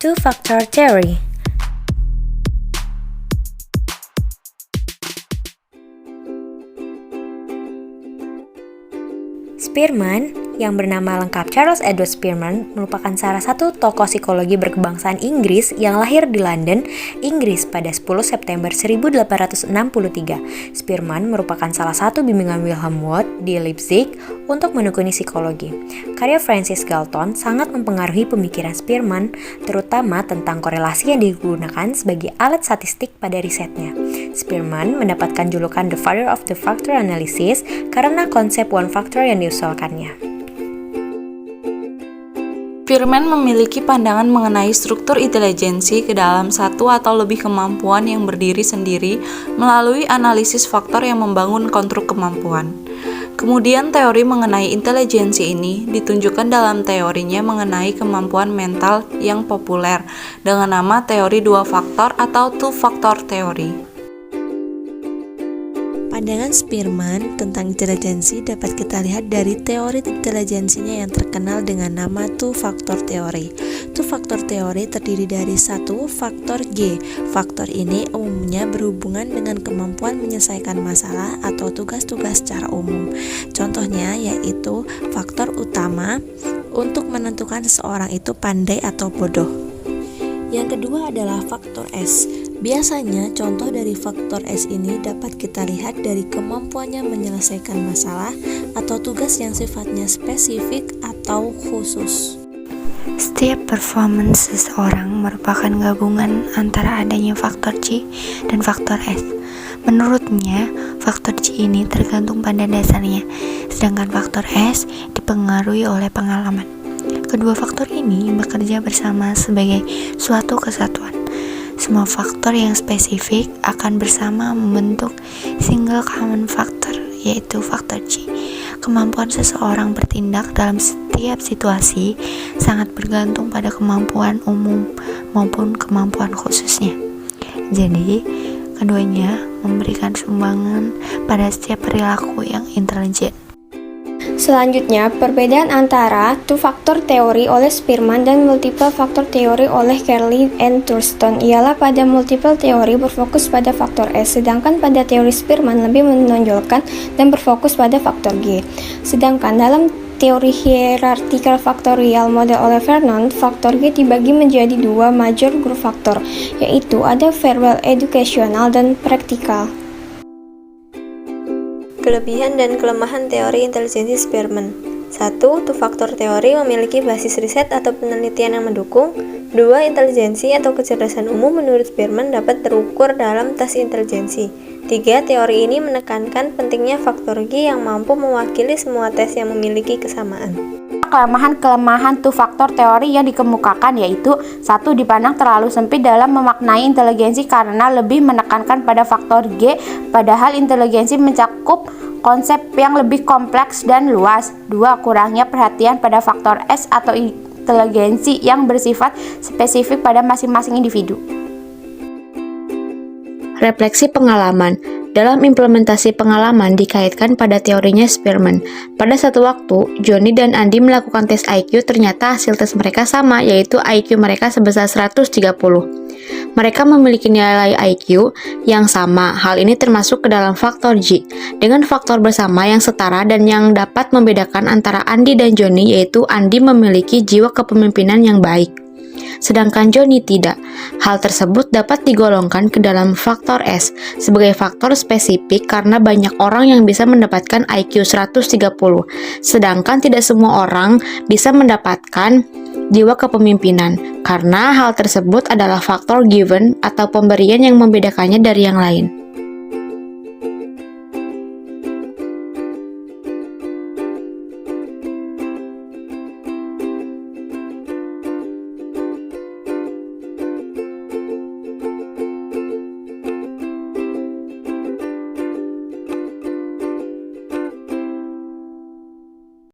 Two-factor theory. Spearman, yang bernama lengkap Charles Edward Spearman, merupakan salah satu tokoh psikologi berkebangsaan Inggris yang lahir di London, Inggris pada 10 September 1863. Spearman merupakan salah satu bimbingan Wilhelm Wundt di Leipzig untuk menekuni psikologi. Karya Francis Galton sangat mempengaruhi pemikiran Spearman, terutama tentang korelasi yang digunakan sebagai alat statistik pada risetnya. Spearman mendapatkan julukan The Father of the Factor Analysis karena konsep one factor yang diusulkannya. Spearman memiliki pandangan mengenai struktur intelijensi ke dalam satu atau lebih kemampuan yang berdiri sendiri melalui analisis faktor yang membangun konstruk kemampuan. Kemudian teori mengenai intelijensi ini ditunjukkan dalam teorinya mengenai kemampuan mental yang populer dengan nama teori dua faktor atau two-factor theory. Pandangan Spearman tentang intelijensi dapat kita lihat dari teori intelijensinya yang terkenal dengan nama two-factor theory. Two-factor theory terdiri dari satu faktor G. Faktor ini umumnya berhubungan dengan kemampuan menyelesaikan masalah atau tugas-tugas secara umum. Contohnya yaitu faktor utama untuk menentukan seseorang itu pandai atau bodoh. Yang kedua adalah faktor S. Biasanya contoh dari faktor S ini dapat kita lihat dari kemampuannya menyelesaikan masalah atau tugas yang sifatnya spesifik atau khusus. Setiap performance seseorang merupakan gabungan antara adanya faktor G dan faktor S. Menurutnya, faktor G ini tergantung pada dasarnya, sedangkan faktor S dipengaruhi oleh pengalaman. Kedua faktor ini bekerja bersama sebagai suatu kesatuan. Semua faktor yang spesifik akan bersama membentuk single common factor, yaitu faktor G. Kemampuan seseorang bertindak dalam setiap situasi sangat bergantung pada kemampuan umum maupun kemampuan khususnya. Jadi, keduanya memberikan sumbangan pada setiap perilaku yang intelijen. Selanjutnya, perbedaan antara two-factor theory oleh Spearman dan multiple factor theory oleh Carlyle and Thurston ialah pada multiple theory berfokus pada faktor S, sedangkan pada teori Spearman lebih menonjolkan dan berfokus pada faktor G. Sedangkan dalam teori hierarchical factorial model oleh Vernon, faktor G dibagi menjadi dua major group faktor, yaitu ada verbal, educational, dan practical. Kelebihan dan kelemahan teori intelijensi Spearman. 1. Two-factor teori memiliki basis riset atau penelitian yang mendukung. 2. Intelijensi atau kecerdasan umum menurut Spearman dapat terukur dalam tes intelijensi. 3. Teori ini menekankan pentingnya faktor G yang mampu mewakili semua tes yang memiliki kesamaan. Kelemahan two-factor teori yang dikemukakan yaitu 1. Dipandang terlalu sempit dalam memaknai intelijensi karena lebih menekankan pada faktor G, padahal intelijensi mencakup konsep yang lebih kompleks dan luas. 2. Kurangnya perhatian pada faktor S atau intelijensi yang bersifat spesifik pada masing-masing individu. Refleksi pengalaman. Dalam implementasi pengalaman dikaitkan pada teorinya Spearman. Pada satu waktu, Johnny dan Andy melakukan tes IQ, ternyata hasil tes mereka sama, yaitu IQ mereka sebesar 130. Mereka memiliki nilai IQ yang sama. Hal ini termasuk ke dalam faktor G, dengan faktor bersama yang setara dan yang dapat membedakan antara Andy dan Johnny, yaitu Andy memiliki jiwa kepemimpinan yang baik, sedangkan Johnny tidak. Hal tersebut dapat digolongkan ke dalam faktor S sebagai faktor spesifik karena banyak orang yang bisa mendapatkan IQ 130, sedangkan tidak semua orang bisa mendapatkan jiwa kepemimpinan karena hal tersebut adalah faktor given atau pemberian yang membedakannya dari yang lain.